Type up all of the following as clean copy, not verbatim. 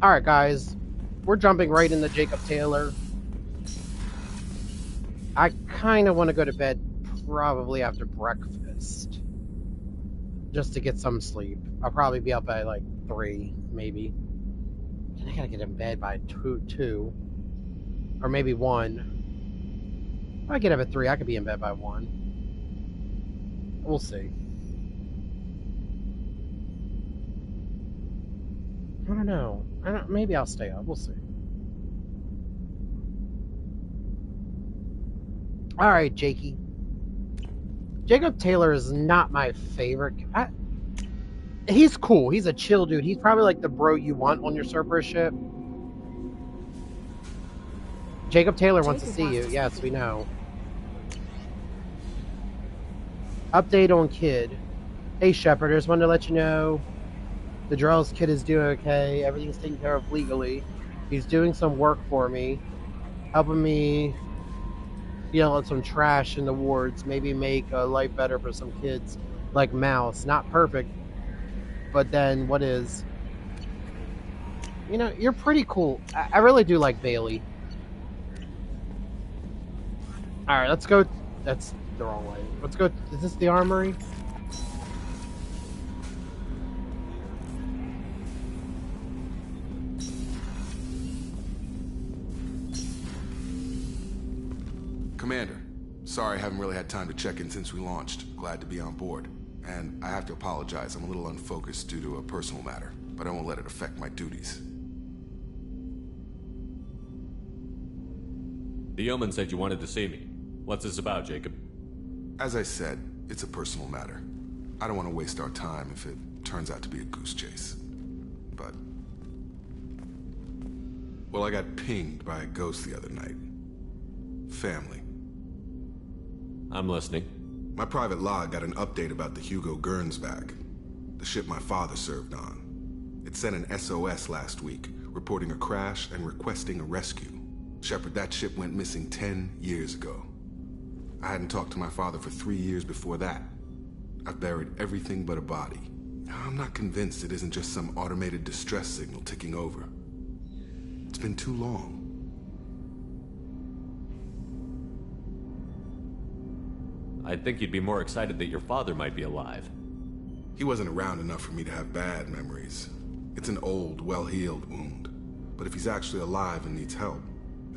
Alright, guys. We're jumping right into Jacob Taylor. I kind of want to go to bed probably after breakfast. Just to get some sleep. I'll probably be up by like 3, maybe. And I gotta get in bed by 2. Or maybe 1. If I get up at 3, I could be in bed by 1. We'll see. I don't know. Maybe I'll stay up. We'll see. Alright, Jakey. Jacob Taylor is not my favorite. He's cool. He's a chill dude. He's probably like the bro you want on your Cerberus ship. Jacob Taylor wants to see you. Yes, we know. Update on Kid. Hey, Shepard, I just wanted to let you know the Drell's kid is doing okay. Everything's taken care of legally. He's doing some work for me, helping me deal with some trash in the wards, maybe make a life better for some kids like Mouse. Not perfect, but then what is? You know, you're pretty cool. I really do like Bailey. Alright, let's go. That's the wrong way. Let's go. Is this the armory? Commander, sorry I haven't really had time to check in since we launched. Glad to be on board. And I have to apologize, I'm a little unfocused due to a personal matter, but I won't let it affect my duties. The yeoman said you wanted to see me. What's this about, Jacob? As I said, it's a personal matter. I don't want to waste our time if it turns out to be a goose chase. But... well, I got pinged by a ghost the other night. Family. I'm listening. My private log got an update about the Hugo Gernsback, the ship my father served on. It sent an SOS last week, reporting a crash and requesting a rescue. Shepard, that ship went missing 10 years ago. I hadn't talked to my father for 3 years before that. I've buried everything but a body. I'm not convinced it isn't just some automated distress signal ticking over. It's been too long. I'd think you'd be more excited that your father might be alive. He wasn't around enough for me to have bad memories. It's an old, well-healed wound. But if he's actually alive and needs help,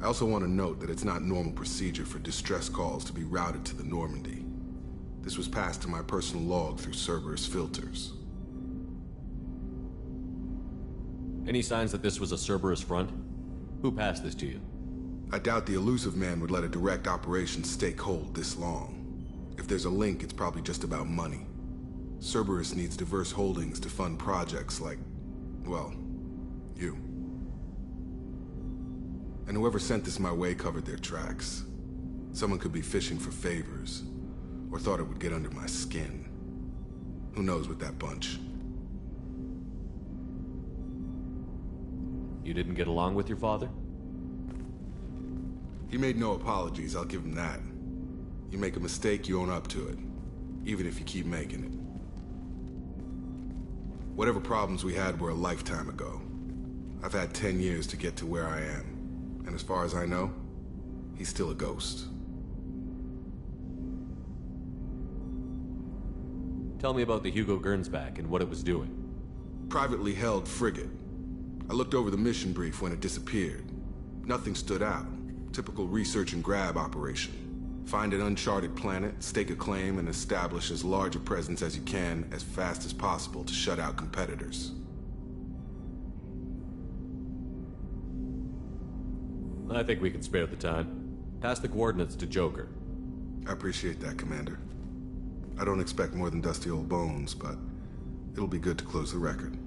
I also want to note that it's not normal procedure for distress calls to be routed to the Normandy. This was passed to my personal log through Cerberus filters. Any signs that this was a Cerberus front? Who passed this to you? I doubt the elusive man would let a direct operation stake hold this long. If there's a link, it's probably just about money. Cerberus needs diverse holdings to fund projects like, well, you. And whoever sent this my way covered their tracks. Someone could be fishing for favors, or thought it would get under my skin. Who knows with that bunch? You didn't get along with your father? He made no apologies, I'll give him that. You make a mistake, you own up to it, even if you keep making it. Whatever problems we had were a lifetime ago. I've had 10 years to get to where I am. And as far as I know, he's still a ghost. Tell me about the Hugo Gernsback and what it was doing. Privately held frigate. I looked over the mission brief when it disappeared. Nothing stood out. Typical research and grab operation. Find an uncharted planet, stake a claim, and establish as large a presence as you can as fast as possible to shut out competitors. I think we can spare the time. Pass the coordinates to Joker. I appreciate that, Commander. I don't expect more than dusty old bones, but it'll be good to close the record.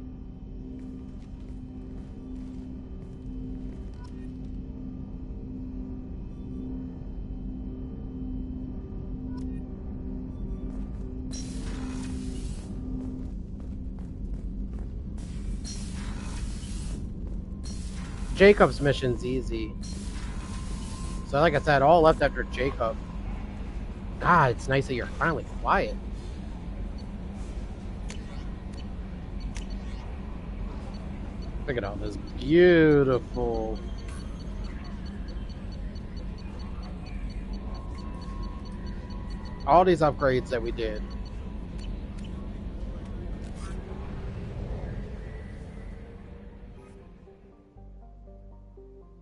Jacob's mission's easy. So like I said, all left after Jacob. God, it's nice that you're finally quiet. Look at all this beautiful. All these upgrades that we did.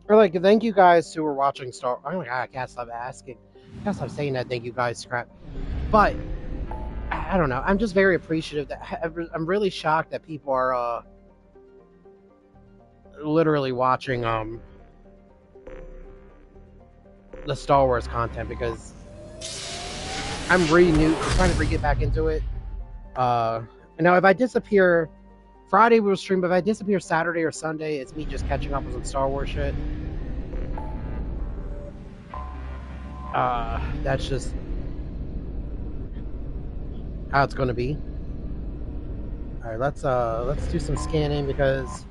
Or like, thank you guys who were watching Star. Oh my god, I can't stop asking. I can't stop saying that. Thank you guys, crap. But I don't know. I'm just very appreciative that I'm really shocked that people are literally watching the Star Wars content because I'm trying to get back into it. Now if I disappear Friday we'll stream, but if I disappear Saturday or Sunday, it's me just catching up on some Star Wars shit. That's just how it's gonna be. Alright, let's do some scanning because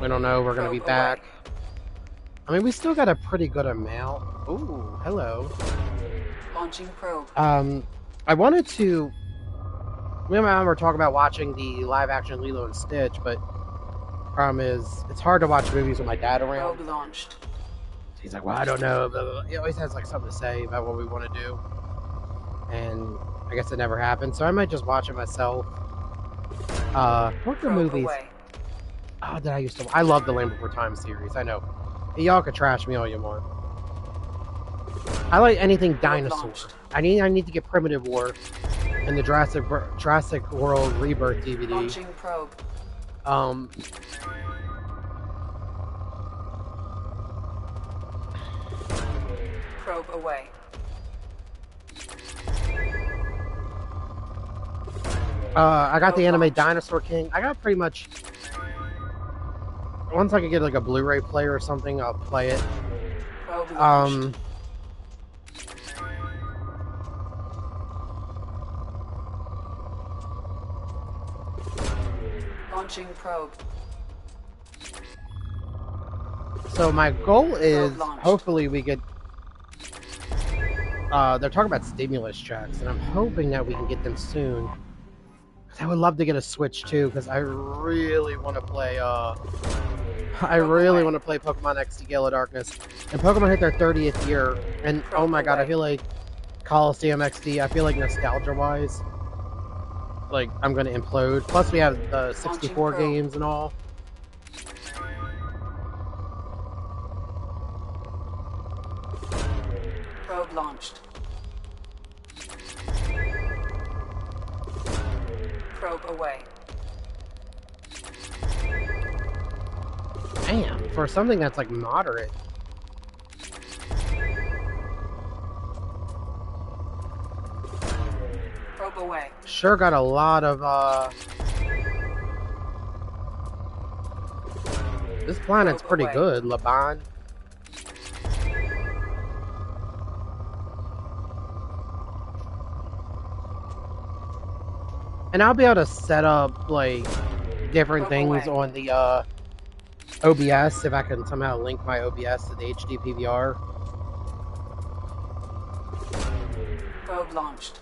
we don't know we're gonna be back. I mean, we still got a pretty good amount. Ooh, hello. Launching probe. I wanted to. Me and my mom were talking about watching the live-action Lilo and Stitch, but problem is, it's hard to watch movies with my dad around. Probe launched. He's like, well, I don't know. Blah, blah, blah. He always has like something to say about what we want to do, and I guess it never happened. So I might just watch it myself. What the movies? Away. Oh, that I used to. I love the Land Before Time series. I know. Y'all could trash me all you want. I like anything dinosaur. I need to get Primitive War and the Jurassic World Rebirth DVD. Launching probe. Probe away. I got the anime Dinosaur King. I got pretty much. Once I could get like a Blu-ray player or something, I'll play it. Launching probe. So my goal is hopefully we get. They're talking about stimulus checks, and I'm hoping that we can get them soon. Cause I would love to get a Switch too, because I really want to play. I really want to play Pokemon XD Gale of Darkness, and Pokemon hit their 30th year, and oh my god, I feel like Coliseum XD. I feel like nostalgia-wise, like I'm gonna implode. Plus, we have the 64 games and all. Probe launched. Probe away. Damn, for something that's like moderate. Probe away. Sure got a lot of this planet's pretty good, Laban. And I'll be able to set up like different things on the OBS if I can somehow link my OBS to the HD PVR. Probe launched.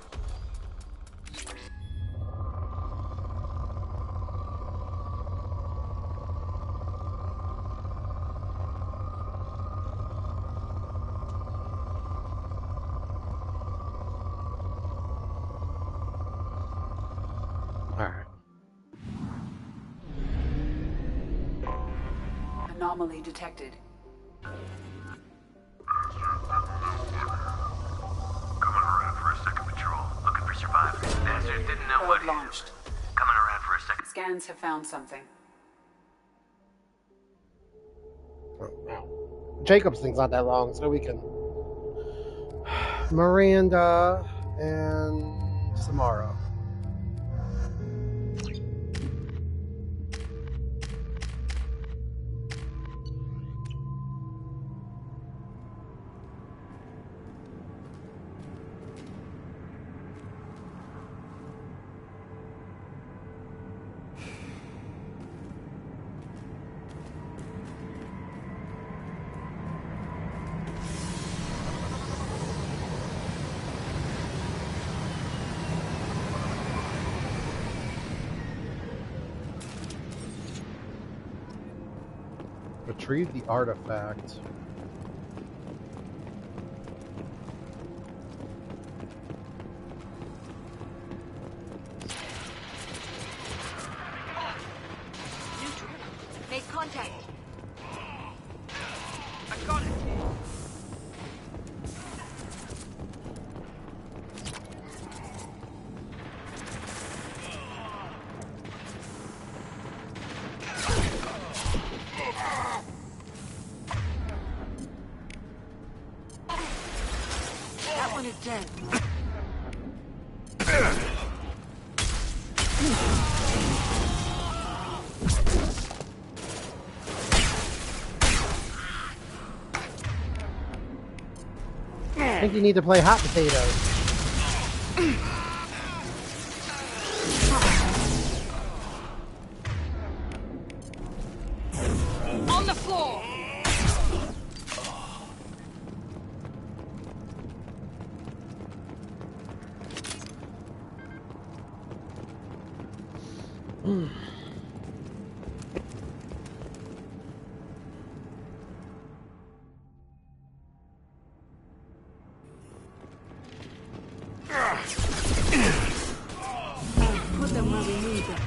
Alright. Anomaly detected. Coming around for a second patrol, looking for survivors. Desert didn't know what. Launched. Coming around for a second. Scans have found something. Jacob's thing's not that long, so we can. Miranda and Samara. Retrieve the artifact. Make contact. I got it. That one is dead. I think you need to play hot potato. On the floor. Put them where we need them.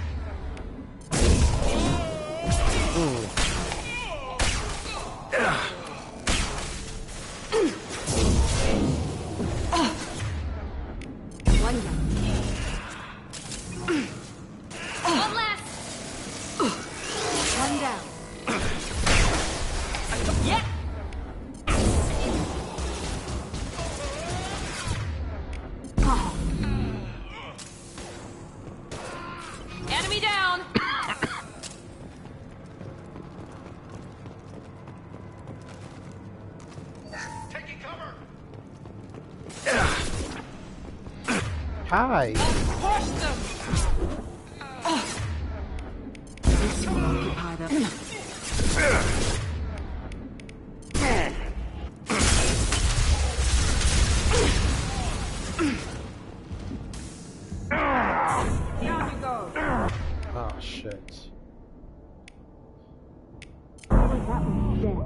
One down. One left. One down. Yeah. Enemy down. Taking cover. Hi. Push them. This one occupied up. Down you go. Oh shit. That one's dead.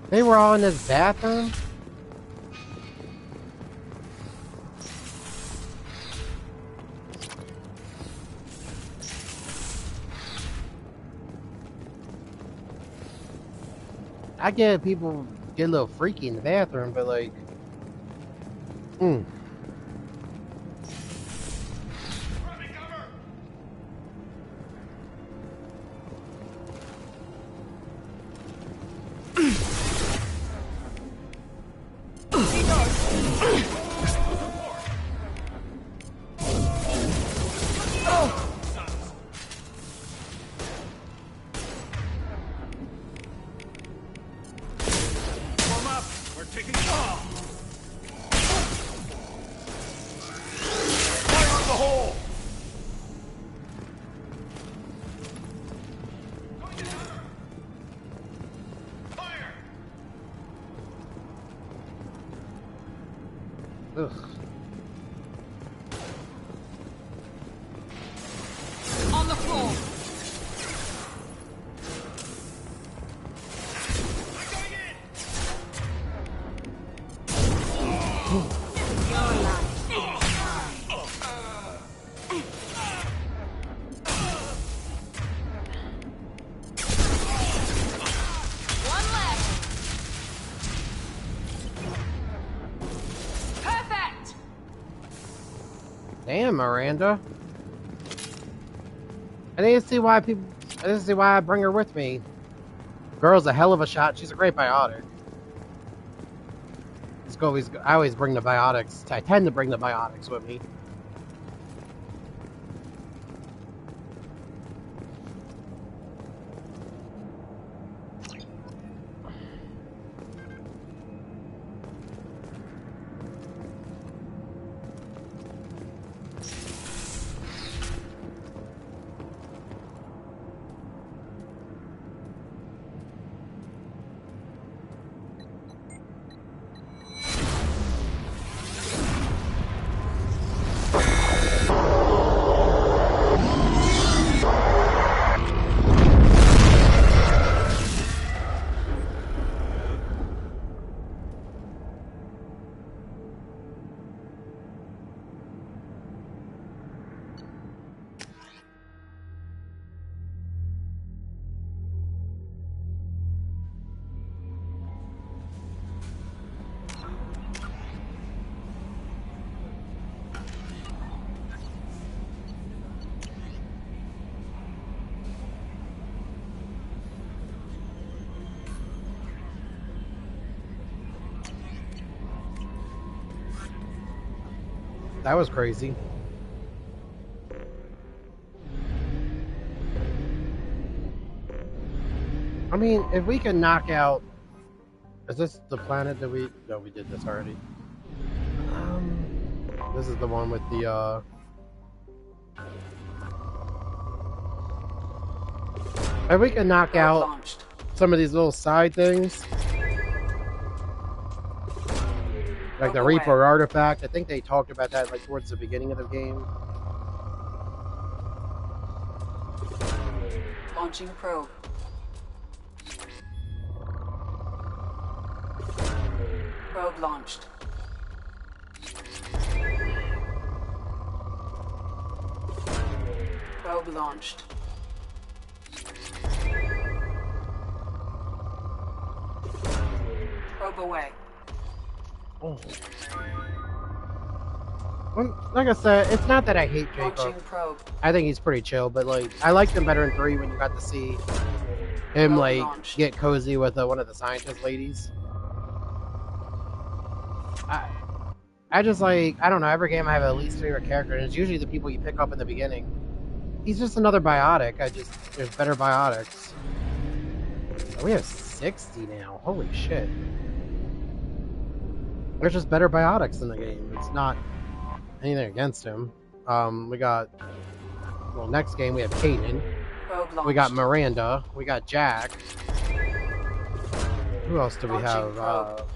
They were all in this bathroom? I get people get a little freaky in the bathroom, but like, Warm up. We're taking cover. Fire on the hole. Fire. ugh. On the floor. One left. Perfect. Damn, Miranda. I didn't see why people. I didn't see why I bring her with me. Girl's a hell of a shot. She's a great biotic. I always bring the biotics. I tend to bring the biotics with me. That was crazy. I mean, if we can knock out... Is this the planet that we... No, we did this already. This is the one with the, If we can knock out Launched. some of these little side things, like the Away. Reaper artifact, I think they talked about that like towards the beginning of the game. Launching probe. Probe launched. Probe launched. Probe away. Oh. Well, like I said, it's not that I hate Jacob. Launching probe. I think he's pretty chill, but like I liked him better in 3 when you got to see him Probe like launched. get cozy with one of the scientist ladies. I just like, I don't know, every game I have a least favorite character, and it's usually the people you pick up in the beginning. He's just another biotic. There's better biotics. Oh, we have 60 now. Holy shit. There's just better biotics in the game. It's not anything against him. We got, well, next game we have Kaden. Probe launched. We got Miranda. We got Jack. Who else do we Launching have? probe.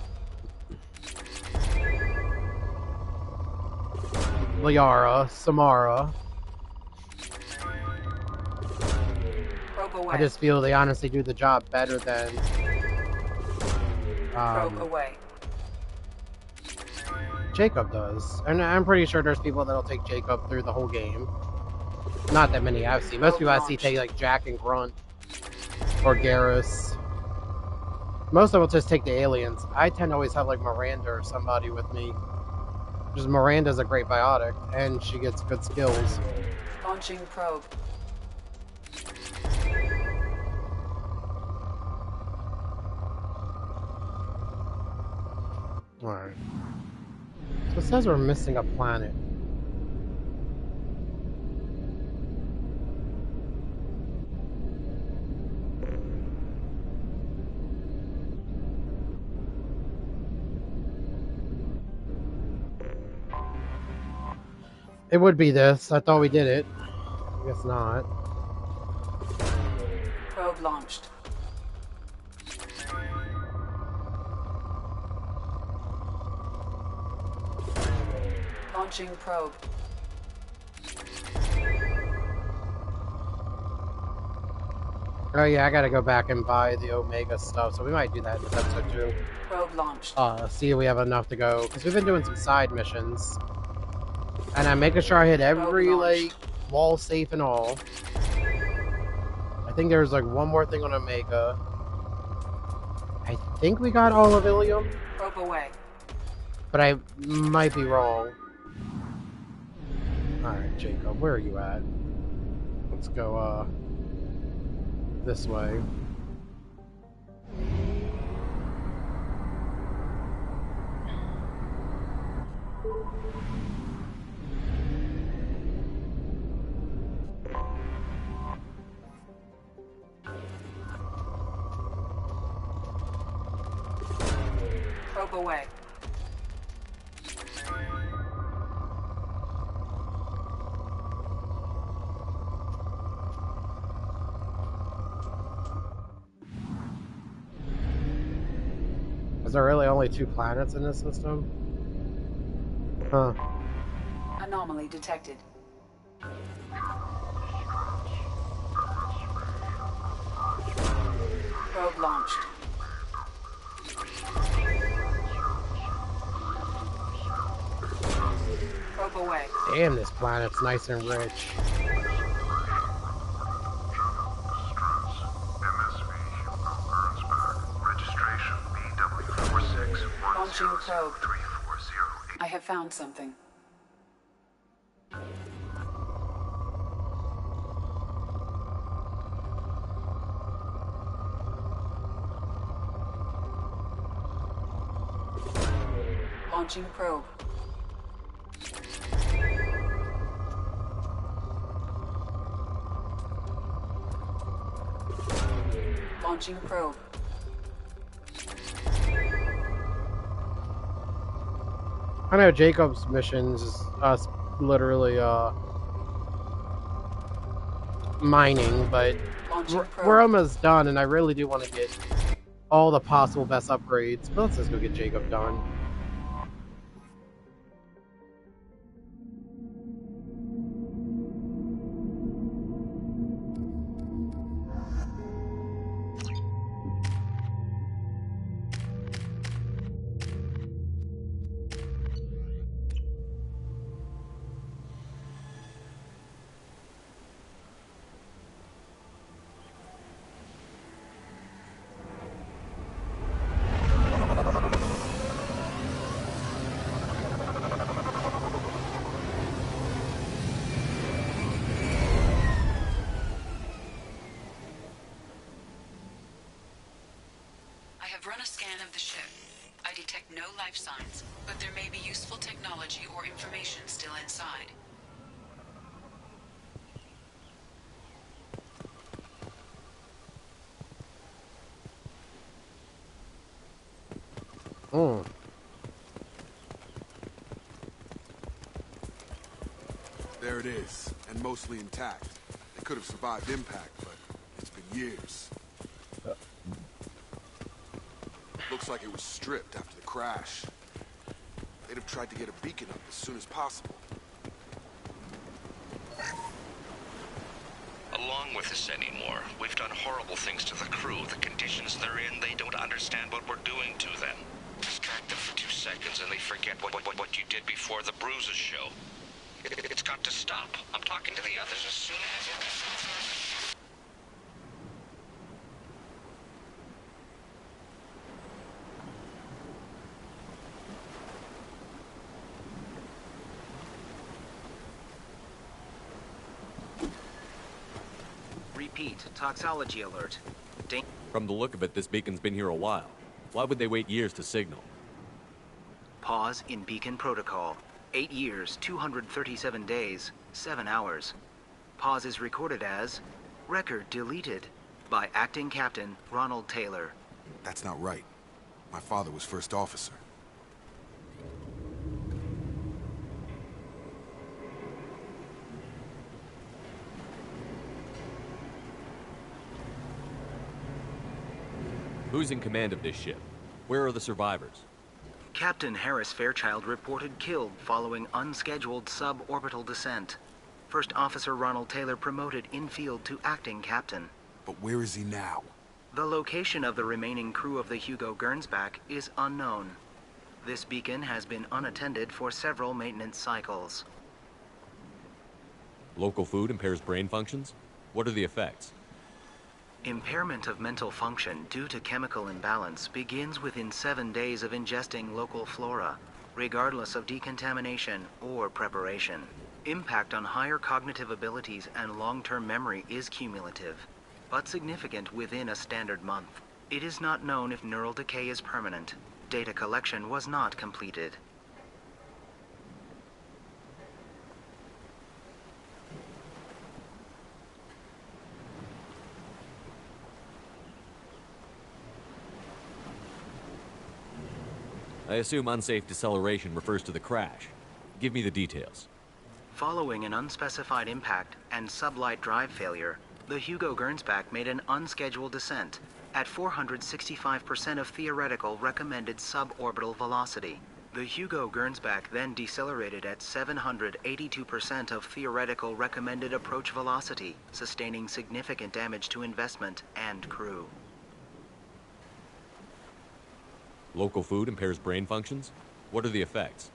Liara, Samara. Probe away. I just feel they honestly do the job better than Probe away. Jacob does. And I'm pretty sure there's people that'll take Jacob through the whole game. Not that many I've seen. Most people I see take like Jack and Grunt or Garrus. Most of them will just take the aliens. I tend to always have like Miranda or somebody with me. Because Miranda's a great biotic and she gets good skills. Launching probe. Alright. So it says we're missing a planet. It would be this. I thought we did it. I guess not. Probe launched. Launching probe. Oh yeah, I gotta go back and buy the Omega stuff, so we might do that in this episode too. Probe launched. See if we have enough to go, because we've been doing some side missions. And I'm making sure I hit every, like, wall safe and all. I think there's, like, one more thing on Omega. I think we got all of Ilium, Probe away. but I might be wrong. Alright, Jacob, where are you at? Let's go, this way. Probe away. Is there really only 2 planets in this system? Huh. Anomaly detected. Probe launched. Probe away. Damn, this planet's nice and rich. Registration BW46. Launching probe. I have found something. Launching probe. Launching probe. I know Jacob's missions is us literally mining, but Launching we're probe. almost done, and I really do want to get all the possible best upgrades. But let's just go get Jacob done. I have run a scan of the ship. I detect no life signs, but there may be useful technology or information still inside. Mm. There it is, and mostly intact. It could have survived impact, but it's been years. Looks like it was stripped after the crash. They'd have tried to get a beacon up as soon as possible. Along with this anymore. We've done horrible things to the crew. The conditions they're in, they don't understand what we're doing to them. Distract them for 2 seconds and they forget what you did before the bruises show. It's got to stop. I'm talking to the others as soon as... Repeat, toxology alert. From the look of it, this beacon's been here a while. Why would they wait years to signal? Pause in beacon protocol. 8 years, 237 days, 7 hours. Pause is recorded as record deleted by Acting Captain Ronald Taylor. That's not right. My father was first officer. Who's in command of this ship? Where are the survivors? Captain Harris Fairchild reported killed following unscheduled suborbital descent. First Officer Ronald Taylor promoted in-field to acting captain. But where is he now? The location of the remaining crew of the Hugo Gernsback is unknown. This beacon has been unattended for several maintenance cycles. Local food impairs brain functions? What are the effects? Impairment of mental function due to chemical imbalance begins within 7 days of ingesting local flora, regardless of decontamination or preparation. Impact on higher cognitive abilities and long-term memory is cumulative, but significant within a standard month. It is not known if neural decay is permanent. Data collection was not completed. I assume unsafe deceleration refers to the crash. Give me the details. Following an unspecified impact and sublight drive failure, the Hugo Gernsback made an unscheduled descent at 465% of theoretical recommended suborbital velocity. The Hugo Gernsback then decelerated at 782% of theoretical recommended approach velocity, sustaining significant damage to investment and crew. Local food impairs brain functions? What are the effects?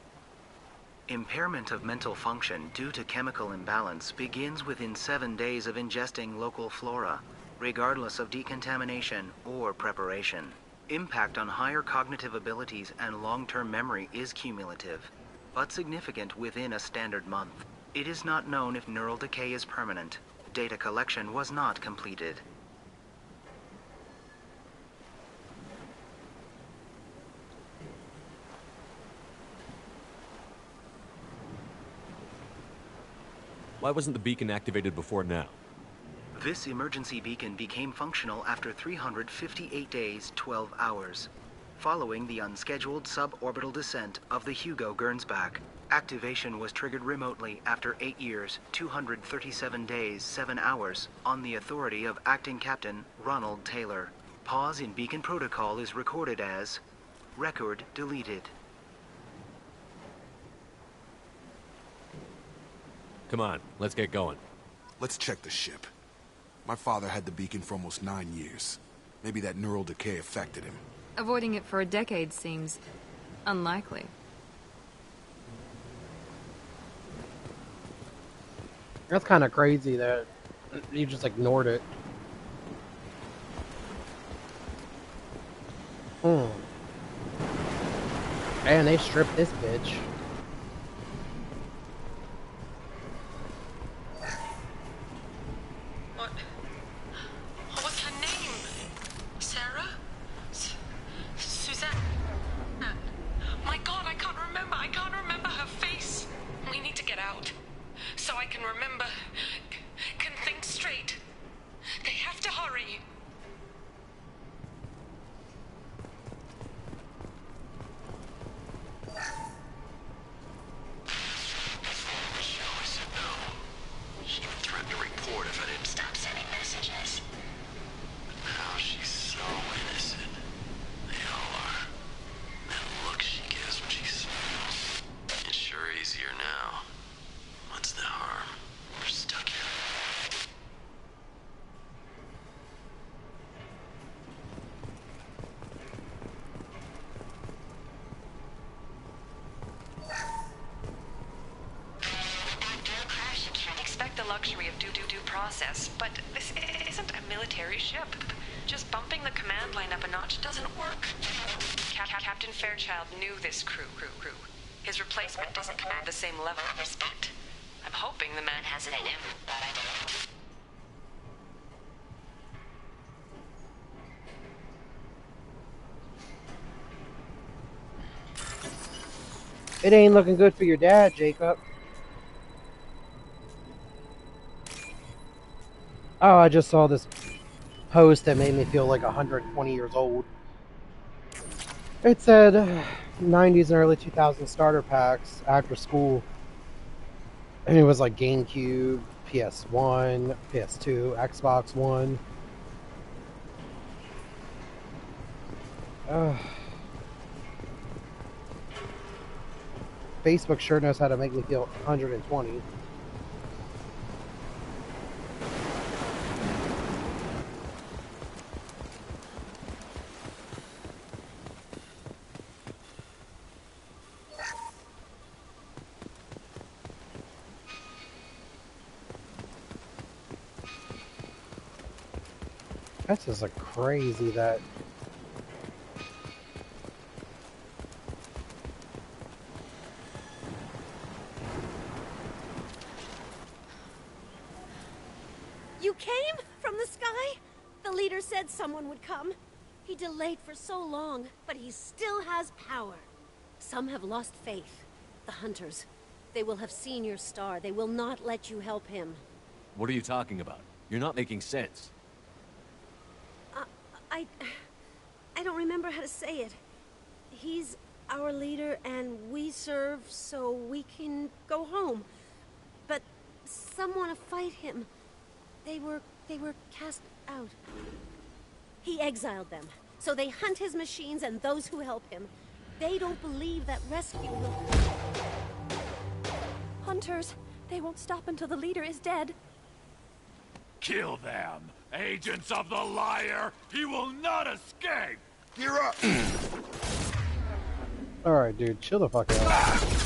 Impairment of mental function due to chemical imbalance begins within 7 days of ingesting local flora, regardless of decontamination or preparation. Impact on higher cognitive abilities and long-term memory is cumulative, but significant within a standard month. It is not known if neural decay is permanent. Data collection was not completed. Why wasn't the beacon activated before now? This emergency beacon became functional after 358 days, 12 hours, following the unscheduled suborbital descent of the Hugo Gernsback. Activation was triggered remotely after 8 years, 237 days, 7 hours, on the authority of Acting Captain Ronald Taylor. Pause in beacon protocol is recorded as record deleted. Come on, let's get going. Let's check the ship. My father had the beacon for almost 9 years. Maybe that neural decay affected him. Avoiding it for a decade seems unlikely. That's kind of crazy that you just ignored it. And they stripped this bitch. What's her name? Sarah? Suzanne? My God, I can't remember. I can't remember her face. We need to get out. So I can remember. Can think straight. They have to hurry. She threatened to report if I didn't stop sending messages. But now she's so innocent. They all are. That look she gives when she smiles. It's sure easier now. What's the harm? We're stuck here. After a crash, you can't expect the luxury of due process, but this isn't a military ship. Just bumping the command line up a notch doesn't work. Captain Fairchild knew this crew. His replacement doesn't command the same level of respect. I'm hoping the man has it in him, but I don't. It ain't looking good for your dad, Jacob. Oh, I just saw this post that made me feel like 120 years old. It said 90s and early 2000s starter packs after school. And it was like GameCube, PS1, PS2, Xbox One. Facebook sure knows how to make me feel 120. That's just like crazy that You came from the sky? The leader said someone would come. He delayed for so long, but he still has power. Some have lost faith. The hunters. They will have seen your star. They will not let you help him. What are you talking about? You're not making sense. I don't remember how to say it. He's our leader and we serve so we can go home. But some want to fight him. They were cast out. He exiled them, so they hunt his machines and those who help him. They don't believe that rescue will... Hunters, they won't stop until the leader is dead. Kill them! Agents of the liar! He will not escape! Gear up! Alright, dude, chill the fuck out.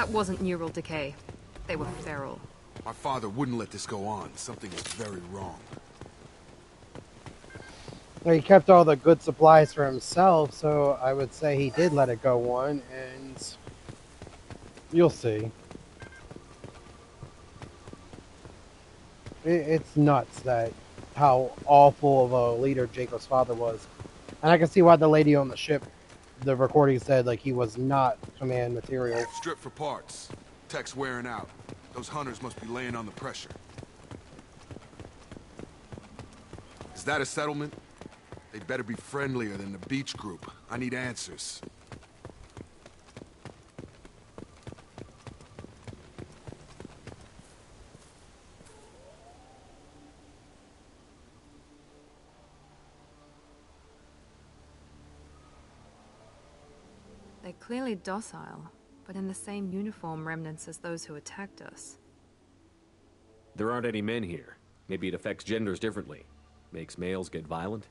That wasn't neural decay. They were feral. My father wouldn't let this go on. Something was very wrong. Well, he kept all the good supplies for himself, so I would say he did let it go on, and you'll see. It's nuts that how awful of a leader Jacob's father was. And I can see why the lady on the ship, the recording said, like, he was not command material. Strip for parts. Tech's wearing out. Those hunters must be laying on the pressure. Is that a settlement? They'd better be friendlier than the beach group. I need answers. They're clearly docile, but in the same uniform remnants as those who attacked us. There aren't any men here. Maybe it affects genders differently. Makes males get violent?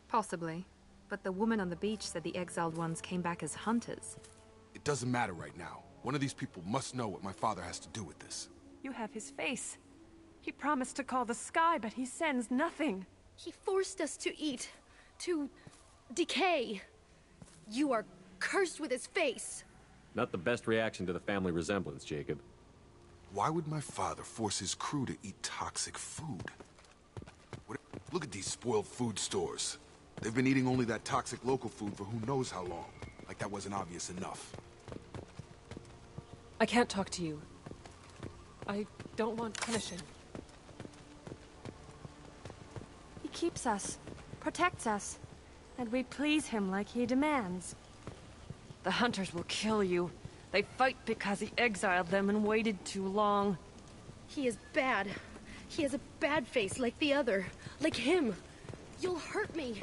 Possibly. But the woman on the beach said the exiled ones came back as hunters. It doesn't matter right now. One of these people must know what my father has to do with this. You have his face. He promised to call the sky, but he sends nothing. He forced us to eat, to decay. You are cursed with his face. Not the best reaction to the family resemblance, Jacob. Why would my father force his crew to eat toxic food? Look at these spoiled food stores. They've been eating only that toxic local food for who knows how long. Like that wasn't obvious enough. I can't talk to you. I don't want punishing. He keeps us, protects us, and we please him like he demands. The hunters will kill you. They fight because he exiled them and waited too long. He is bad. He has a bad face like the other. Like him. You'll hurt me.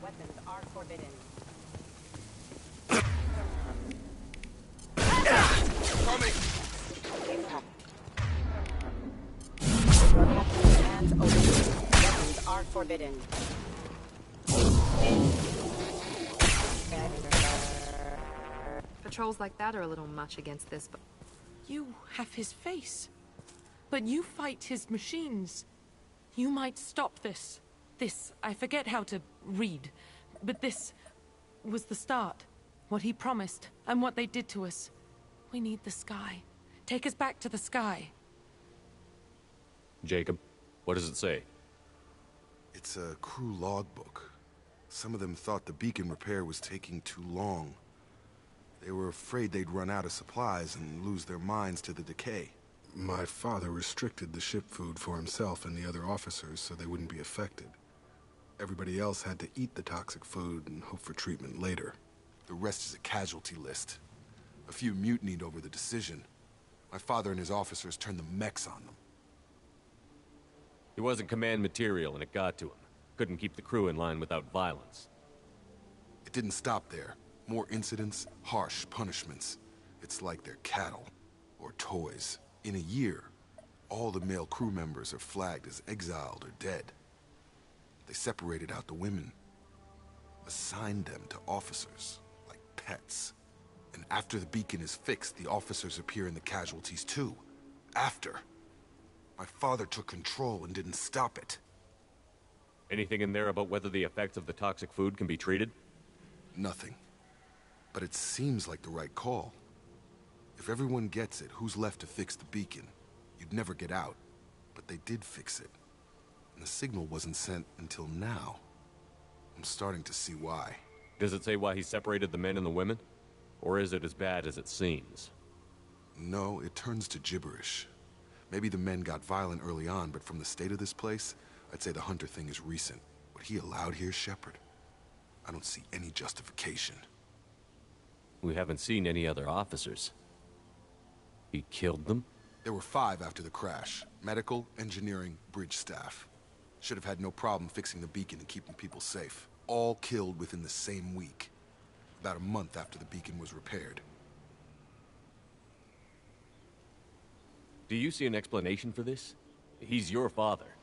Weapons are forbidden. Coming! Hands open. Weapons are forbidden. Patrols like that are a little much against this, but... You have his face. But you fight his machines. You might stop this. This, I forget how to read. But this was the start. What he promised, and what they did to us. We need the sky. Take us back to the sky. Jacob, what does it say? It's a crew logbook. Some of them thought the beacon repair was taking too long. They were afraid they'd run out of supplies and lose their minds to the decay. My father restricted the ship food for himself and the other officers so they wouldn't be affected. Everybody else had to eat the toxic food and hope for treatment later. The rest is a casualty list. A few mutinied over the decision. My father and his officers turned the mechs on them. He wasn't command material and it got to him. Couldn't keep the crew in line without violence. It didn't stop there. More incidents, harsh punishments. It's like they're cattle, or toys. In a year, all the male crew members are flagged as exiled or dead. They separated out the women, assigned them to officers, like pets. And after the beacon is fixed, the officers appear in the casualties too. After. My father took control and didn't stop it. Anything in there about whether the effects of the toxic food can be treated? Nothing. But it seems like the right call. If everyone gets it, who's left to fix the beacon? You'd never get out. But they did fix it. And the signal wasn't sent until now. I'm starting to see why. Does it say why he separated the men and the women? Or is it as bad as it seems? No, it turns to gibberish. Maybe the men got violent early on, but from the state of this place, I'd say the Hunter thing is recent. What he allowed here, Shepard, I don't see any justification. We haven't seen any other officers. He killed them? There were 5 after the crash. Medical, engineering, bridge staff. Should have had no problem fixing the beacon and keeping people safe. All killed within the same week. About a month after the beacon was repaired. Do you see an explanation for this? He's your father.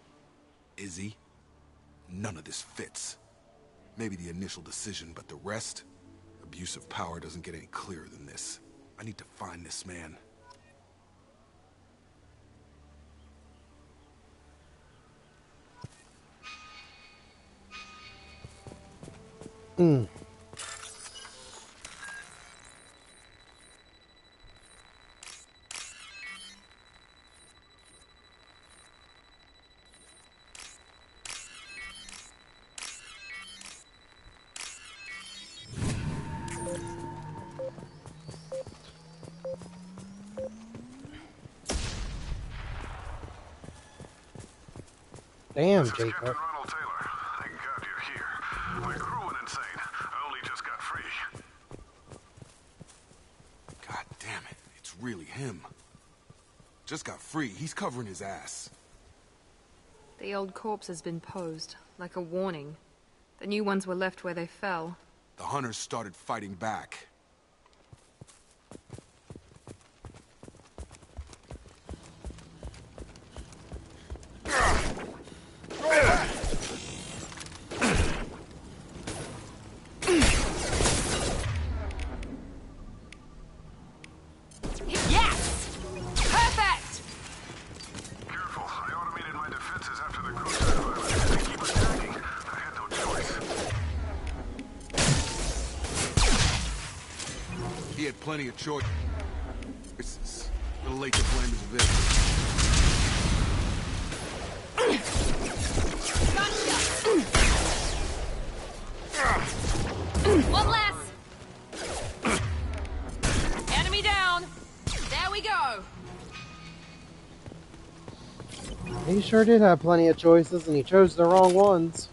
Is he? None of this fits. Maybe the initial decision, but the rest? Abuse of power doesn't get any clearer than this. I need to find this man. Damn, This is Jacob. Captain Ronald Taylor. Thank God you're here. My crew went insane. I only just got free. God damn it, it's really him. Just got free, he's covering his ass. The old corpse has been posed, like a warning. The new ones were left where they fell. The hunters started fighting back. Yes! Perfect! Careful, I automated my defenses after the crew started violence. They keep attacking. I had no choice. He had plenty of choices. A little late to blame his victim. One less! Enemy down! There we go! He sure did have plenty of choices, and he chose the wrong ones.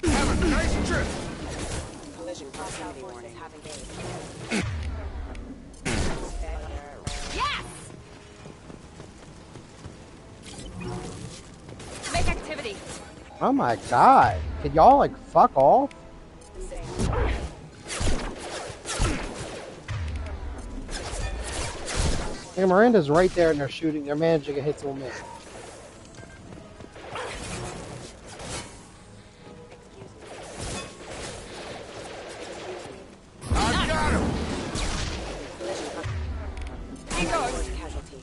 Have a nice trip! Collision proximity warning. Have engaged. Yes! Make activity. Oh my god. Could y'all, like, fuck off? Hey, Miranda's right there and they're shooting. They're managing to hit to miss. I got him! He goes. Casualty.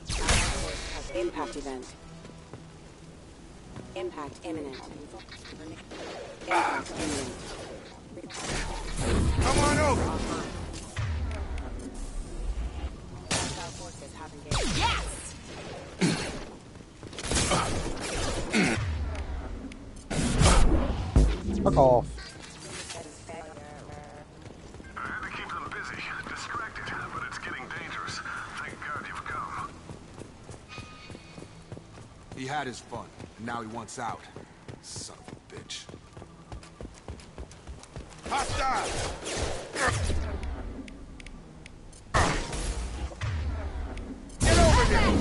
Impact event. Impact imminent. Impact imminent. Come on over! Hostile forces have engaged. Yes! Fuck off. I had to keep them busy, distracted, but it's getting dangerous. Thank God you've come. He had his fun, and now he wants out. Son of a bitch. Hostile! Get over here!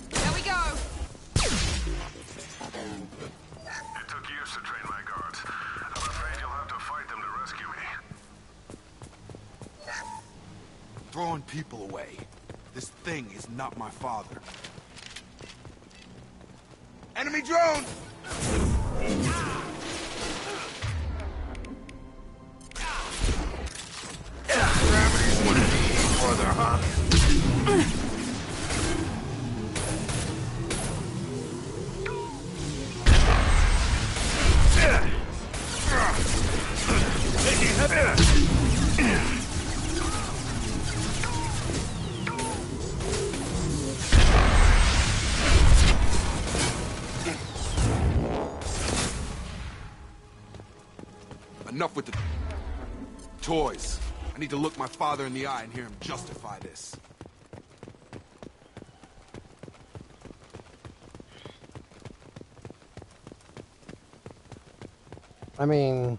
There we go! It took years to train my guards. I'm afraid you'll have to fight them to rescue me. Throwing people away. This thing is not my father. Enemy drone! Gravity's wouldn't be any further, huh? Enough with the toys. I need to look my father in the eye and hear him justify this. I mean...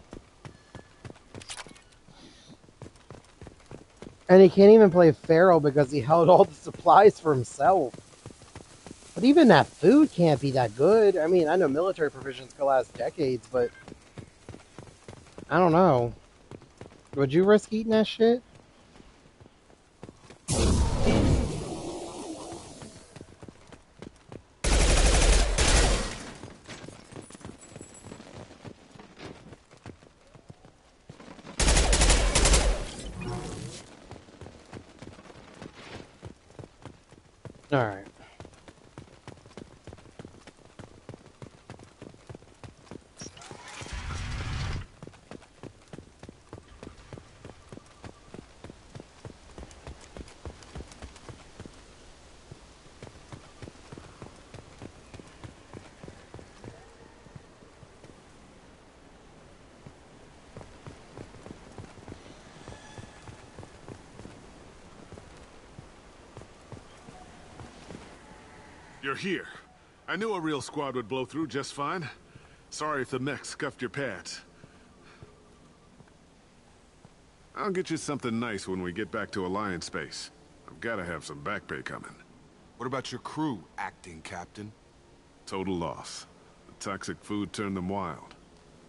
And he can't even play Feral because he held all the supplies for himself. But even that food can't be that good. I mean, I know military provisions could last decades, but I don't know. Would you risk eating that shit? Alright. You're here. I knew a real squad would blow through just fine. Sorry if the mech scuffed your pads. I'll get you something nice when we get back to Alliance Base. I've gotta have some back pay coming. What about your crew, acting captain? Total loss. The toxic food turned them wild.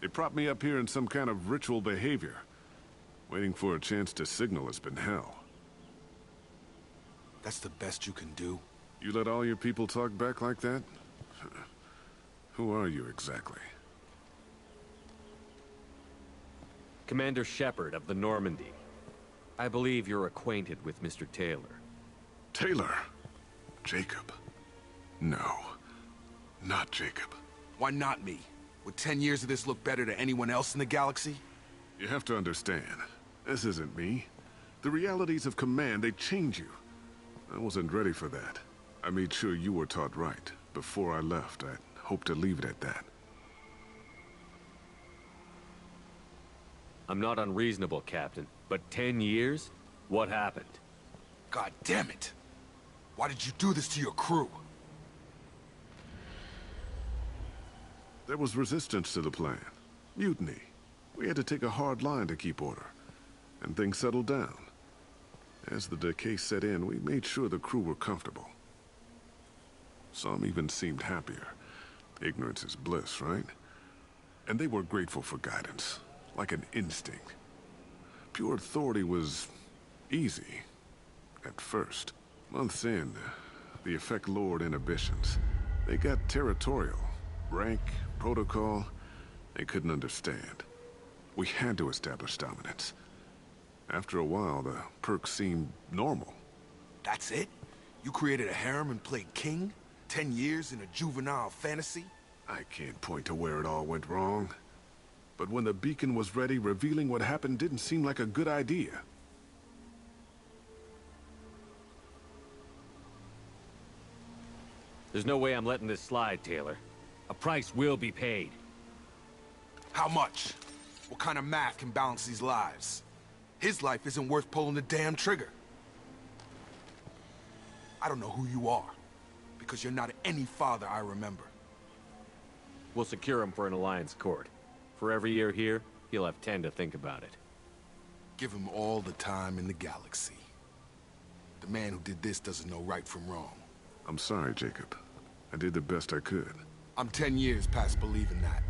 They propped me up here in some kind of ritual behavior. Waiting for a chance to signal has been hell. That's the best you can do? You let all your people talk back like that? Who are you exactly? Commander Shepard of the Normandy. I believe you're acquainted with Mr. Taylor. Taylor? Jacob? No. Not Jacob. Why not me? Would 10 years of this look better to anyone else in the galaxy? You have to understand, this isn't me. The realities of command, they change you. I wasn't ready for that. I made sure you were taught right. Before I left, I hoped to leave it at that. I'm not unreasonable, Captain, but 10 years? What happened? God damn it! Why did you do this to your crew? There was resistance to the plan. Mutiny. We had to take a hard line to keep order. And things settled down. As the decay set in, we made sure the crew were comfortable. Some even seemed happier. Ignorance is bliss, right? And they were grateful for guidance, like an instinct. Pure authority was easy, at first. Months in, the effect lowered inhibitions. They got territorial. Rank, protocol, they couldn't understand. We had to establish dominance. After a while, the perks seemed normal. That's it? You created a harem and played king? 10 years in a juvenile fantasy? I can't point to where it all went wrong. But when the beacon was ready, revealing what happened didn't seem like a good idea. There's no way I'm letting this slide, Taylor. A price will be paid. How much? What kind of math can balance these lives? His life isn't worth pulling the damn trigger. I don't know who you are, because you're not any father I remember. We'll secure him for an Alliance court. For every year here, he'll have 10 to think about it. Give him all the time in the galaxy. The man who did this doesn't know right from wrong. I'm sorry, Jacob. I did the best I could. I'm 10 years past believing that.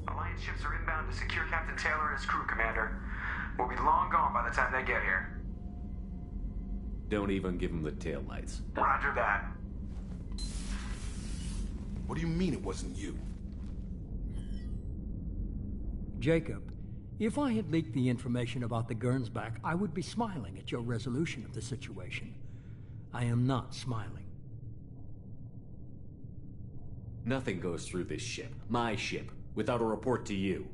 Alliance ships are inbound to secure Captain Taylor and his crew, Commander. We'll be long gone by the time they get here. Don't even give him the taillights. Roger that. What do you mean it wasn't you? Jacob, if I had leaked the information about the Gernsback, I would be smiling at your resolution of the situation. I am not smiling. Nothing goes through this ship, my ship, without a report to you.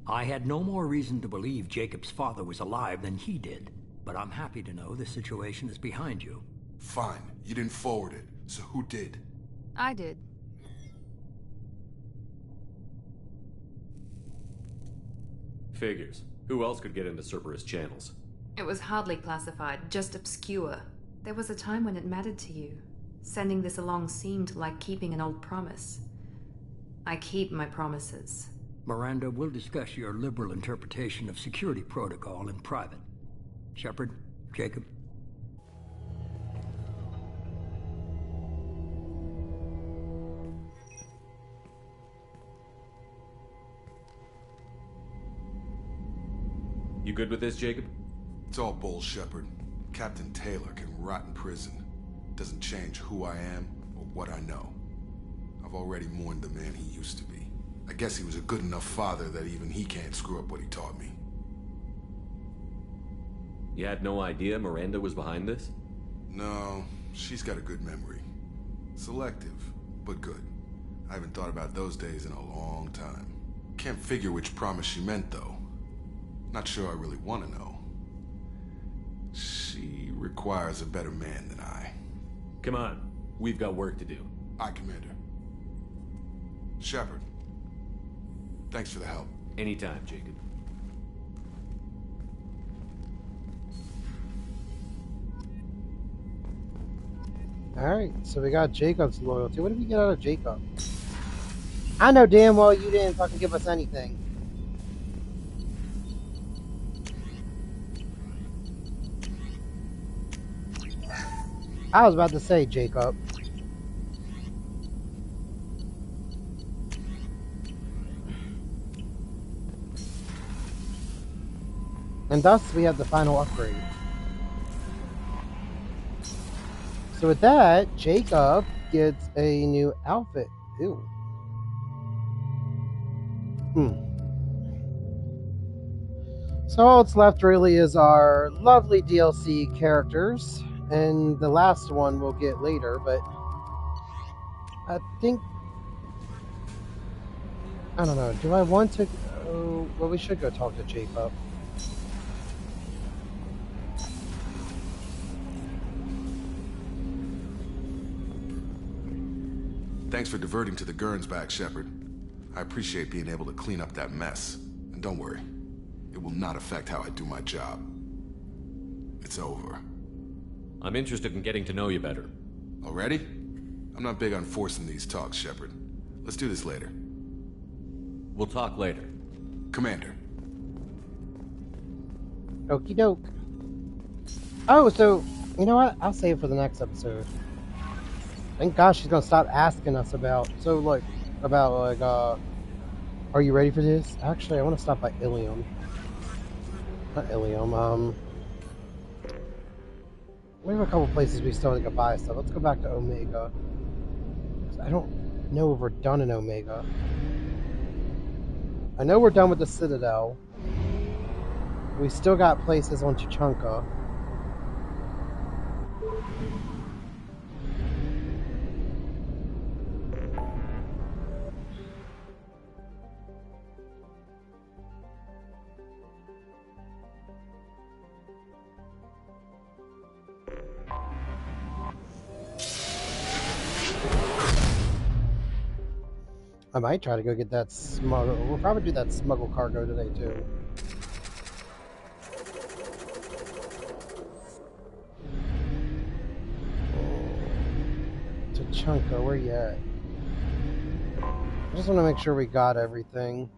I had no more reason to believe Jacob's father was alive than he did, but I'm happy to know the situation is behind you. Fine. You didn't forward it, so who did? I did. Figures. Who else could get into Cerberus channels? It was hardly classified, just obscure. There was a time when it mattered to you. Sending this along seemed like keeping an old promise. I keep my promises. Miranda, we'll discuss your liberal interpretation of security protocol in private. Shepard, Jacob. You good with this, Jacob? It's all bull, Shepard. Captain Taylor can rot in prison. Doesn't change who I am or what I know. I've already mourned the man he used to be. I guess he was a good enough father that even he can't screw up what he taught me. You had no idea Miranda was behind this? No, she's got a good memory. Selective, but good. I haven't thought about those days in a long time. Can't figure which promise she meant, though. Not sure I really want to know. She requires a better man than I. Come on, we've got work to do. Aye, Commander. Shepard, thanks for the help. Anytime, Jacob. Alright, so we got Jacob's loyalty. What did we get out of Jacob? I know damn well you didn't fucking give us anything. I was about to say, Jacob. And thus, we have the final upgrade. So with that, Jacob gets a new outfit. Ew. So all that's left really is our lovely DLC characters. And the last one we'll get later, but I think, I don't know, do I want to go? Well, we should go talk to Jacob. Thanks for diverting to the Gernsback, Shepard. I appreciate being able to clean up that mess. And don't worry, it will not affect how I do my job. It's over. I'm interested in getting to know you better. Already? I'm not big on forcing these talks, Shepard. Let's do this later. We'll talk later. Commander. Okie doke. Oh, so, you know what? I'll save it for the next episode. Thank God she's gonna stop asking us about, are you ready for this? Actually, I want to stop by Ilium. Not Ilium, we have a couple places we still need to buy stuff. Let's go back to Omega. I don't know if we're done in Omega. I know we're done with the Citadel. We still got places on Tuchanka. I might try to go get that smuggle. We'll probably do that smuggle cargo today too. Tuchanka, where you at? I just want to make sure we got everything.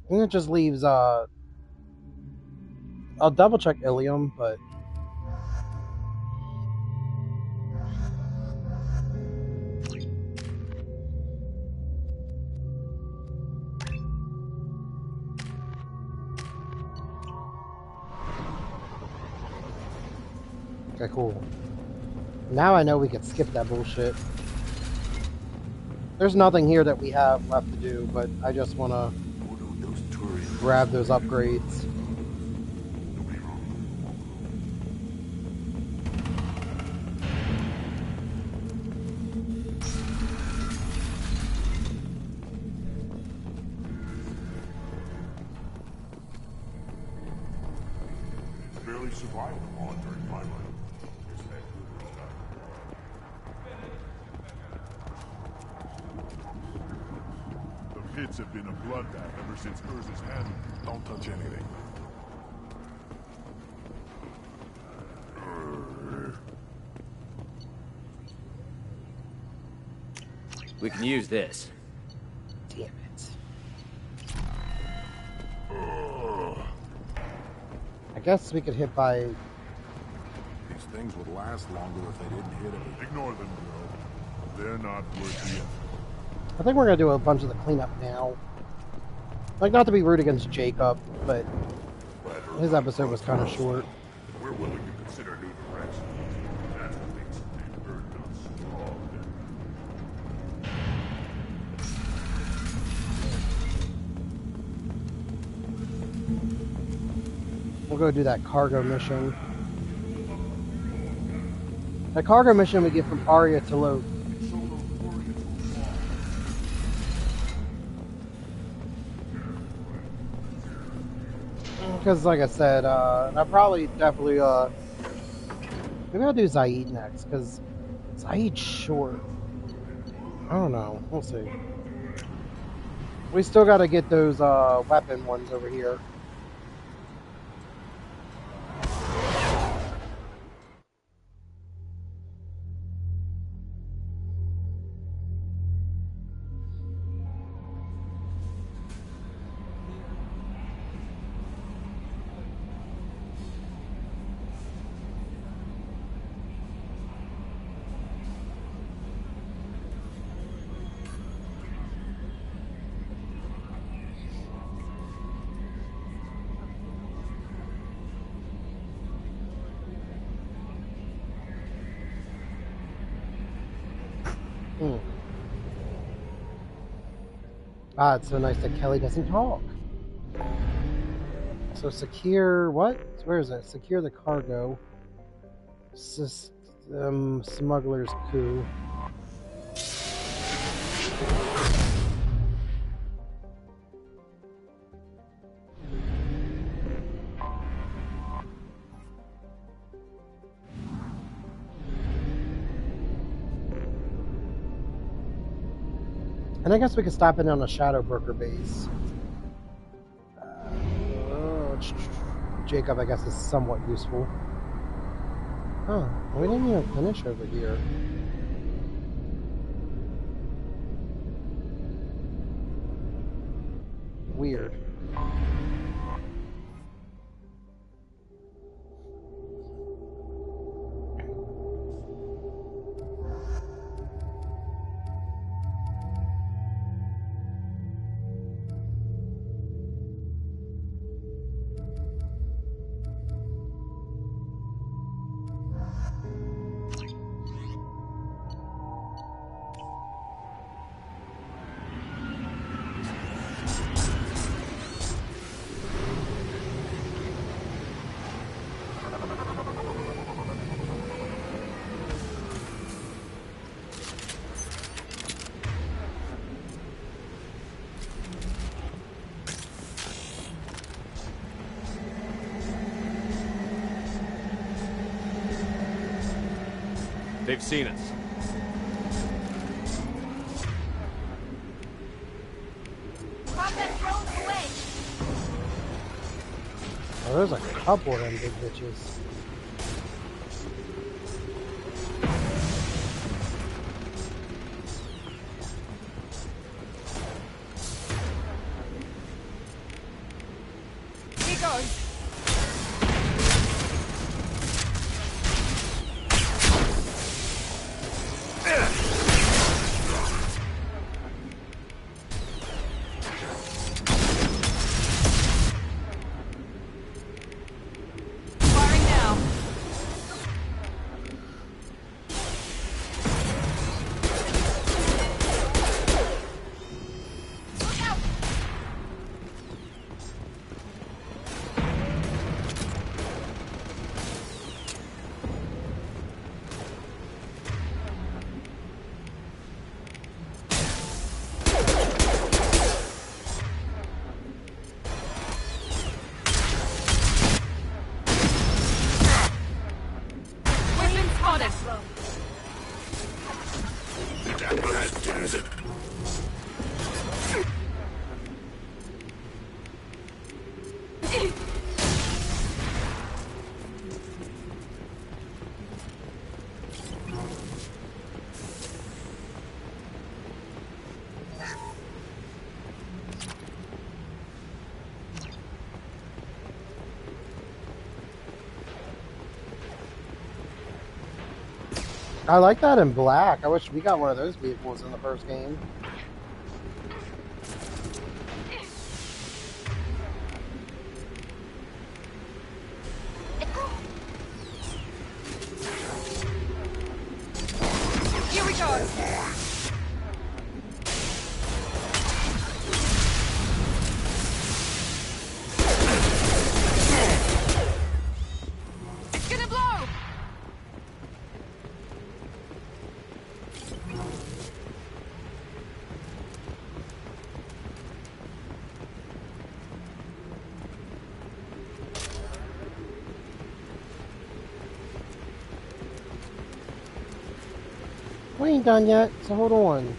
I think it just leaves, I'll double check Ilium, but okay, cool. Now I know we can skip that bullshit. There's nothing here that we have left to do, but I just want to grab those upgrades. Barely survived them all during my run. The pits have been a bloodbath ever since Urza's hand. Don't touch anything. We can use this. Damn it. I guess we could hit by... These things would last longer if they didn't hit it. Ignore them, bro. They're not worth the effort. I think we're going to do a bunch of the cleanup now. Like, not to be rude against Jacob, but his episode was kind of short. We're willing to consider new directions. That's what makes the bird not strong. We'll go do that cargo mission. That cargo mission we get from Arya to Loke. Because, like I said, I'll probably definitely, maybe I'll do Zaid next, because Zaid's short. I don't know. We'll see. We still got to get those weapon ones over here. Ah, it's so nice that Kelly doesn't talk. So secure what? Where is it? Secure the cargo. Smuggler's coup. And I guess we could stop in on a Shadow Broker base. Jacob, I guess, is somewhat useful. Huh, we didn't even finish over here. Weird. They've seen us. Oh, there's a couple of them big bitches. He goes. I like that in black. I wish we got one of those vehicles in the first game. Here we go! It's gonna blow! We ain't done yet, so hold on.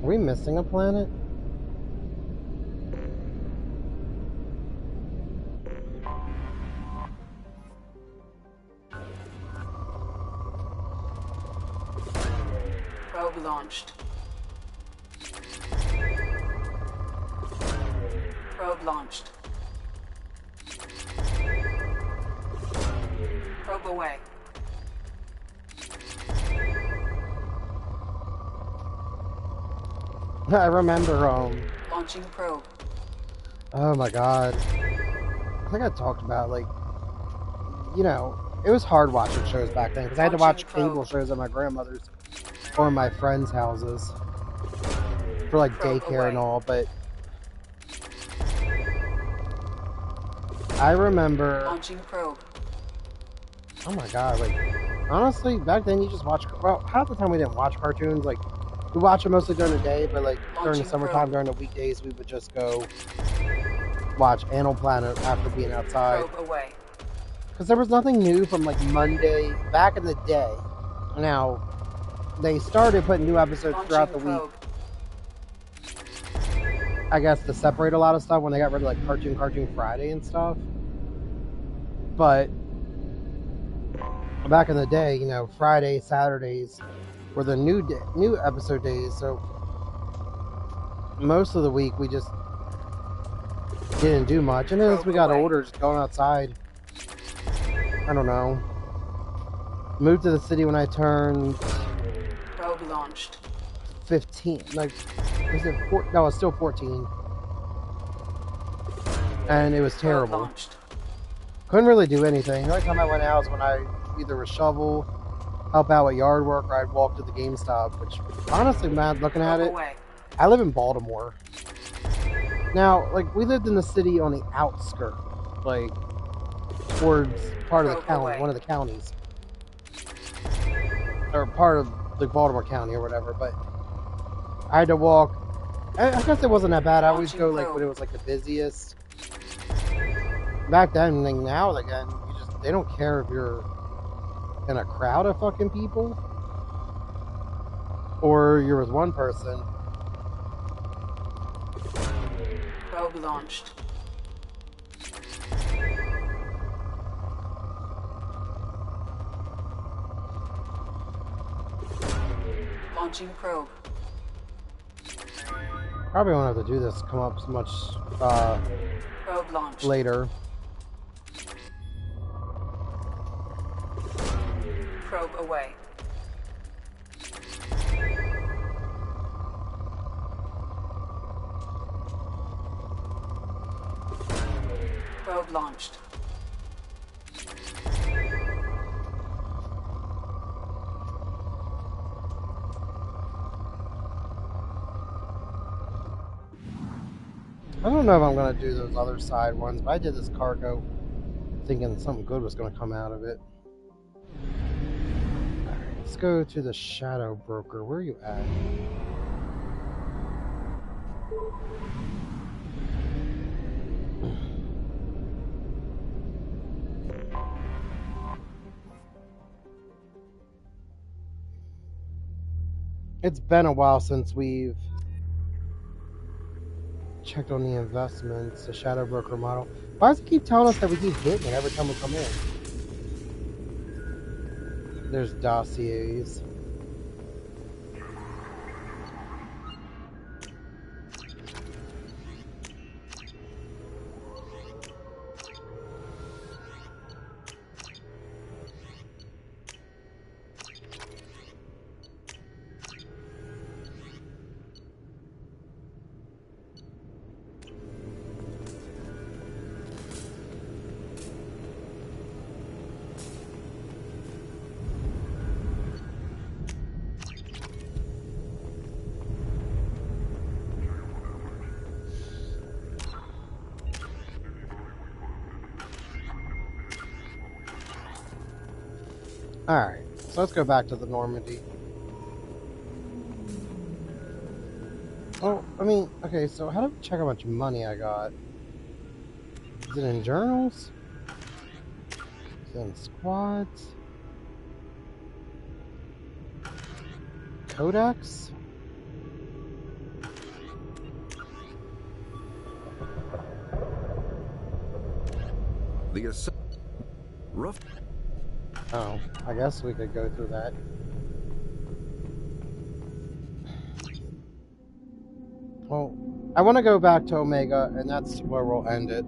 Are we missing a planet? Probe launched. Probe launched. Probe away. I remember, Launching probe. oh my god. I think I talked about, like, you know, it was hard watching shows back then, because I had to watch cable shows at my grandmother's or my friends' houses for, like, daycare and all, but I remember... Launching probe. Oh my god, like, honestly, back then you just watch, well, half the time we didn't watch cartoons, like, we watch them mostly during the day, but, like, during the summertime, during the weekdays, we would just go watch Animal Planet after being outside. Probe away. Because there was nothing new from, like, Monday, back in the day. Now, they started putting new episodes throughout the week. I guess to separate a lot of stuff when they got rid of, like, Cartoon Friday and stuff. But back in the day, you know, Fridays, Saturdays were the new episode days, so most of the week we just didn't do much. And then as we got older, just going outside, I don't know. Moved to the city when I turned Probe launched. 15. Like, was it no, I was still 14. And it was terrible. Couldn't really do anything. The only time I went out was when I either would shovel, help out with yard work, or I'd walk to the GameStop, which, honestly, man, looking at it, I live in Baltimore. Now, like, we lived in the city on the outskirts, like, towards part of the county, one of the counties. Or part of the Baltimore County or whatever, but I had to walk. I guess it wasn't that bad. I always go, like, when it was, like, the busiest. Back then, like, now, again, they don't care if you're in a crowd of fucking people or you're with one person. Probe launched. Launching probe. Probably won't have to do this come up so much probe launched. Later. Probe away. Probe launched. I don't know if I'm going to do those other side ones, but I did this cargo thinking something good was going to come out of it. Alright, let's go to the Shadow Broker. Where are you at? It's been a while since we've checked on the investments, the shadow broker model. Why does it keep telling us that we keep hitting it every time we come in? There's dossiers. Alright, so let's go back to the Normandy. Oh, I mean, okay, so how do we check how much money I got? Is it in journals? Is it in squads? Codex? The rough. Oh, I guess we could go through that. Well, I want to go back to Omega, and that's where we'll end it.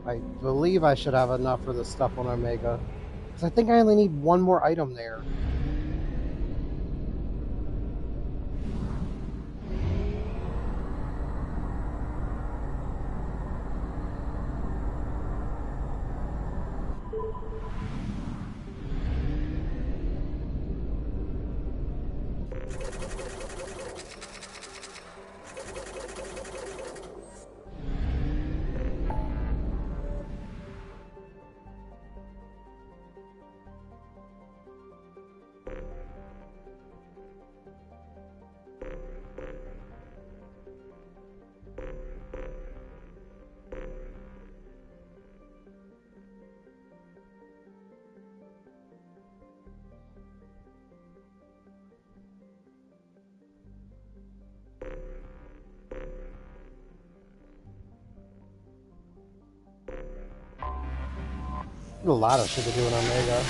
I believe I should have enough for the stuff on Omega. Because I think I only need one more item there. A lot of shit to do in Omega.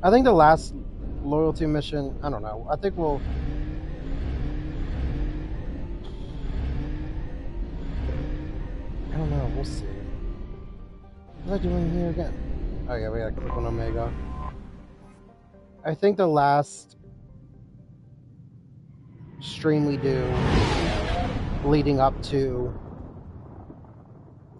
I think the last loyalty mission, I don't know. I think we'll... I don't know. We'll see. What am I doing here again? Oh yeah, we gotta click on Omega. I think the last stream we do leading up to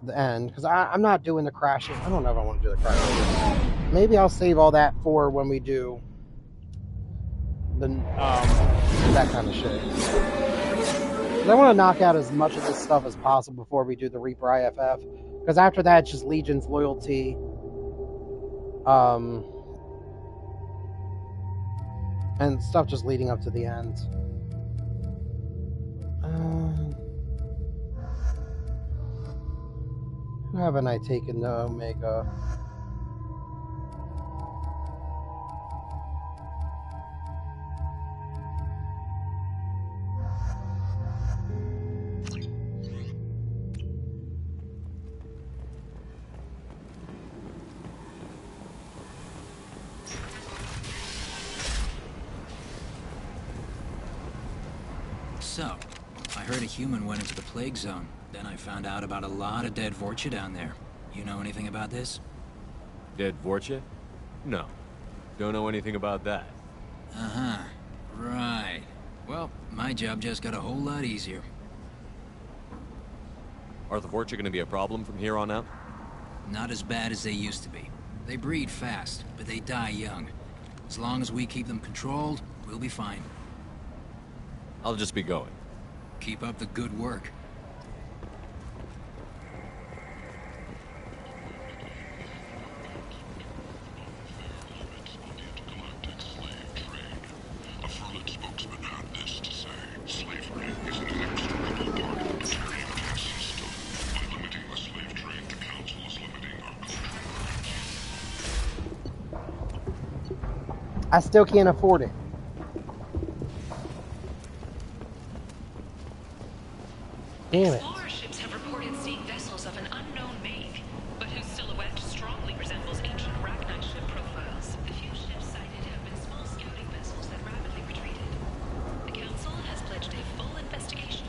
the end, because I'm not doing the crashes. I don't know if I want to do the crashes. Maybe I'll save all that for when we do the that kind of shit. I want to knock out as much of this stuff as possible before we do the Reaper IFF, because after that it's just Legion's loyalty, and stuff just leading up to the end. Who haven't I taken to Omega? So, I heard a human went into the plague zone. Then I found out about a lot of dead Vorcha down there. You know anything about this? Dead Vorcha? No. Don't know anything about that. Uh-huh. Right. Well, my job just got a whole lot easier. Are the Vorcha gonna be a problem from here on out? Not as bad as they used to be. They breed fast, but they die young. As long as we keep them controlled, we'll be fine. I'll just be going. Keep up the good work. I still can't afford it. Damn it. Explorer ships have reported seeing vessels of an unknown make, but whose silhouette strongly resembles ancient Arachnite ship profiles. The few ships sighted have been small scouting vessels that rapidly retreated. The Council has pledged a full investigation.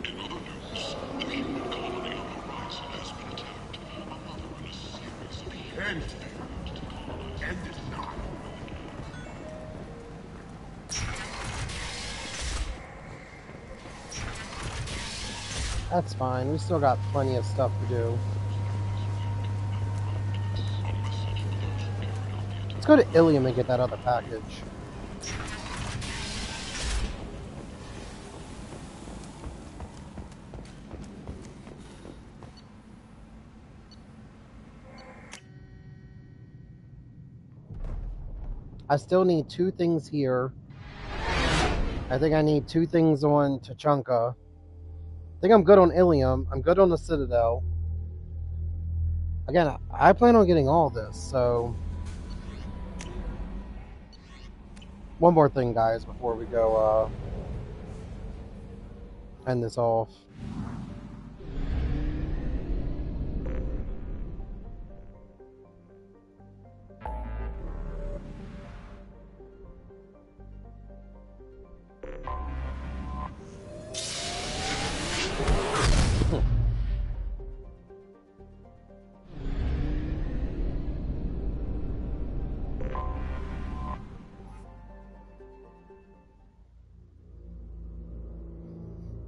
In other news, a human colony on the horizon has been attacked. Another in a series of human attempts to colonize. End it now. That's fine. We still got plenty of stuff to do. Let's go to Ilium and get that other package. I still need 2 things here. I think I need 2 things on Tachanka. I think I'm good on Ilium. I'm good on the Citadel. Again, I plan on getting all this, so... One more thing, guys, before we go, end this off.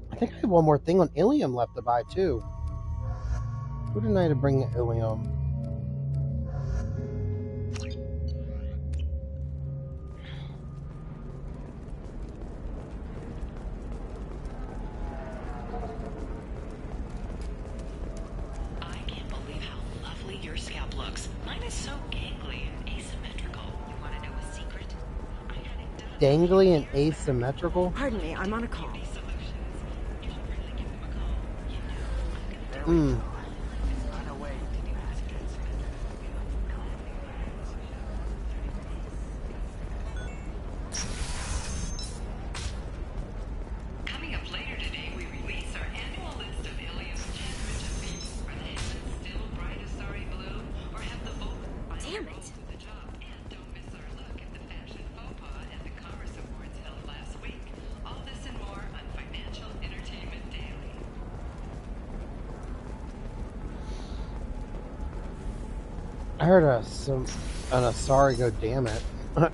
I think I have one more thing on Ilium left to buy, too. Who didn't I have to bring Ilium? I can't believe how lovely your scalp looks. Mine is so gangly and asymmetrical. You want to know a secret? I had it done. Dangly and asymmetrical? Pardon me, I'm on a call. Hmm. Coming up later today, we release our annual list of Ilium's 10 richest people. Are the heavens still bright as starry blue, or have the Damn it! the job? And don't miss our look at the fashion faux pas at the Commerce Awards held last week. All this and more on Financial Entertainment Daily. I heard an Asari go, damn it.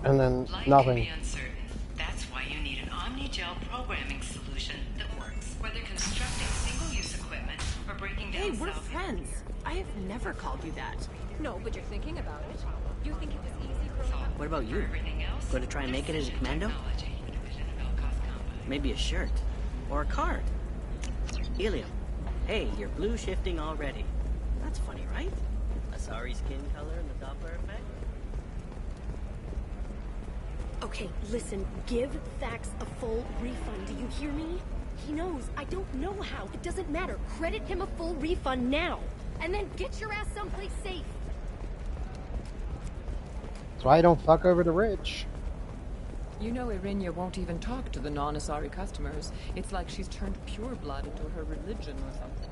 And then Life nothing. can be uncertain. That's why you need an Omni-Gel programming solution that works. Whether constructing single-use equipment or breaking down Hey, we're South friends. I have never called you that. No, but you're thinking about it. You think it was easy growing up? What about you? everything else, Going to try and make it as a commando? technology, division of Elcos Company. Maybe a shirt. Or a card. Helium. Hey, you're blue shifting already. That's funny, right? Asari skin color and the Doppler effect? Okay, listen, give Thax a full refund. Do you hear me? He knows. I don't know how. It doesn't matter. Credit him a full refund now. And then get your ass someplace safe. That's why I don't fuck over the rich. You know Irinia won't even talk to the non-Asari customers. It's like she's turned pure blood into her religion or something.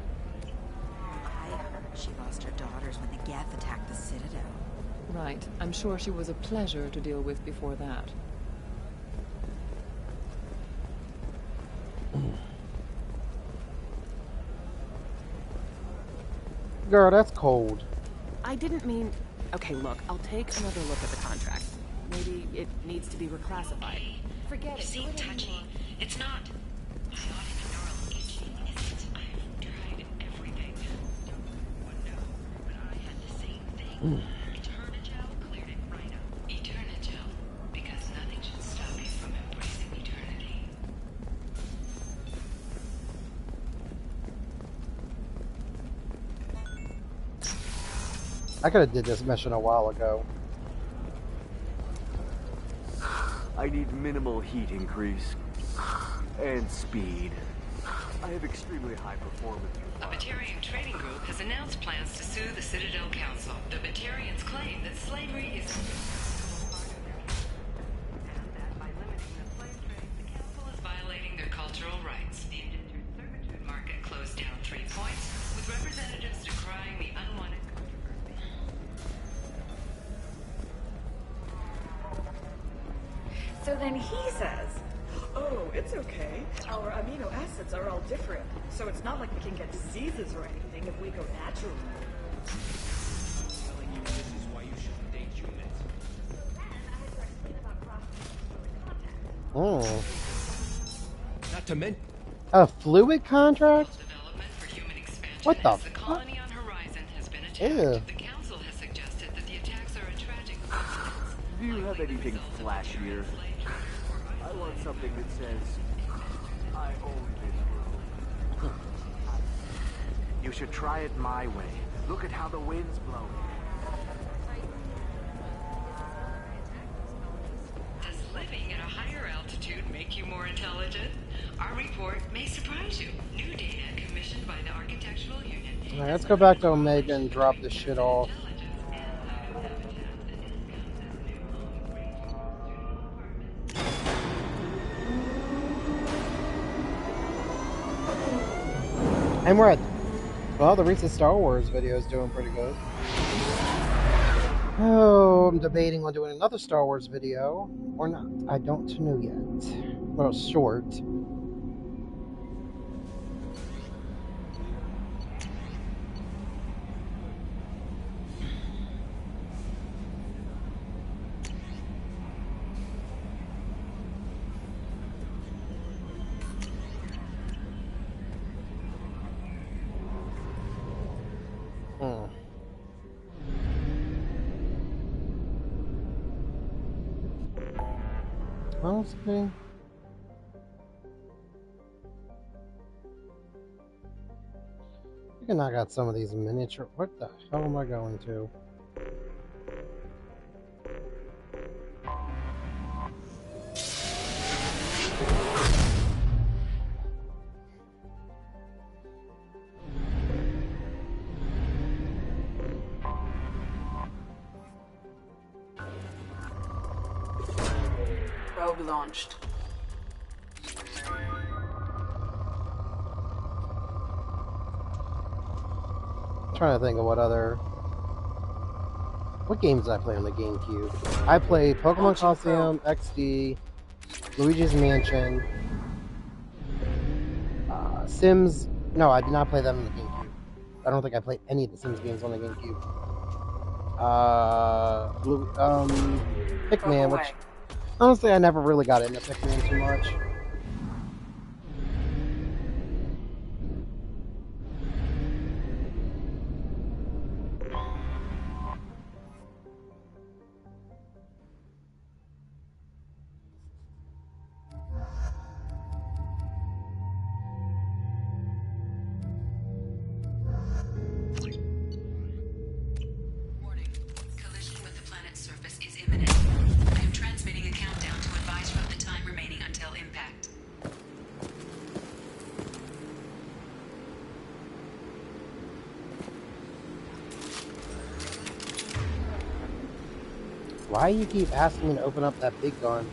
I heard she lost her daughters when the Geth attacked the Citadel. Right. I'm sure she was a pleasure to deal with before that. Girl, that's cold. I didn't mean... Okay, look, I'll take another look at the contract. Maybe it needs to be reclassified. Forget it. You seem touchy. It's not ionic neural itching, is it? I've tried everything. No one know, but I had the same thing. Eternigel cleared it right up. Eternigel, because nothing should stop you from embracing eternity. I could have did this mission a while ago. I need minimal heat increase. And speed. I have extremely high performance. A Batarian trading group has announced plans to sue the Citadel Council. The Batarian parliamentarians claim that slavery is violating their cultural rights. The indentured servitude market closed down 3 points, with representatives decrying the unwanted controversy. So then he says, oh, it's okay. Our amino acids are all different, so it's not like we can get diseases or anything if we go natural. Telling you this is why you shouldn't date humans. Oh. Not to mention A fluid contract? What the The colony on Horizon has been attacked. Ew. The council has suggested that the attacks are a tragic Do you have anything flashier? I want something that says, I own this room. You should try it my way. Look at how the wind's blowing. Does living at a higher altitude make you more intelligent? Our report may surprise you. New data commissioned by the Architectural Union. Alright, let's go back to Omega and drop this shit off. And we're at, well, the recent Star Wars video is doing pretty good. Oh, I'm debating on doing another Star Wars video or not. I don't know yet. Well, short. Honestly, I can knock out some of these miniature. What the hell am I going to? Probe launched. Trying to think of what games did I play on the GameCube? I played Pokemon Coliseum, XD, Luigi's Mansion, Sims. No, I did not play them on the GameCube. I don't think I played any of the Sims games on the GameCube. Pikmin, which honestly I never really got into Pikmin too much. Collision with the planet's surface is imminent. I am transmitting a countdown to advise you of the time remaining until impact. Why do you keep asking me to open up that big gun?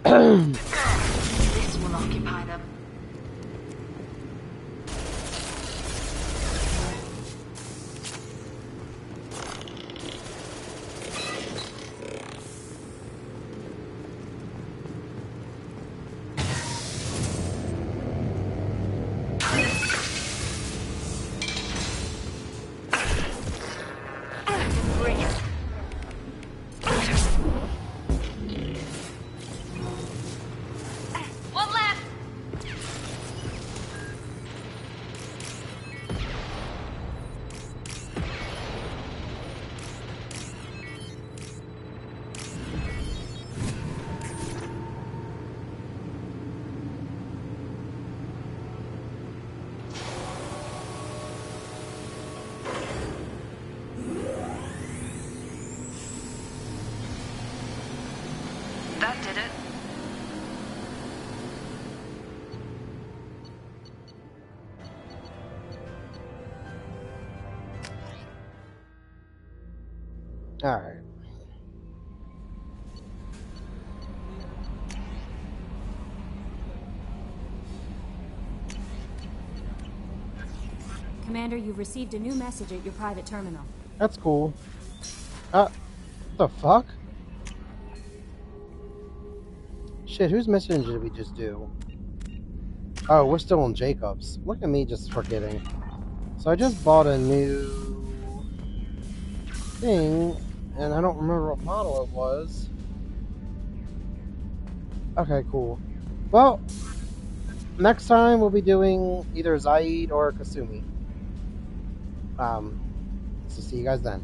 This will occupy them. That did it. Alright. Commander, you've received a new message at your private terminal. That's cool. What the fuck? Shit, whose mission did we just do? Oh, we're still on Jacob's. Look at me just forgetting. So I just bought a new thing, and I don't remember what model it was. Okay, cool. Well, next time we'll be doing either Zaid or Kasumi. So see you guys then.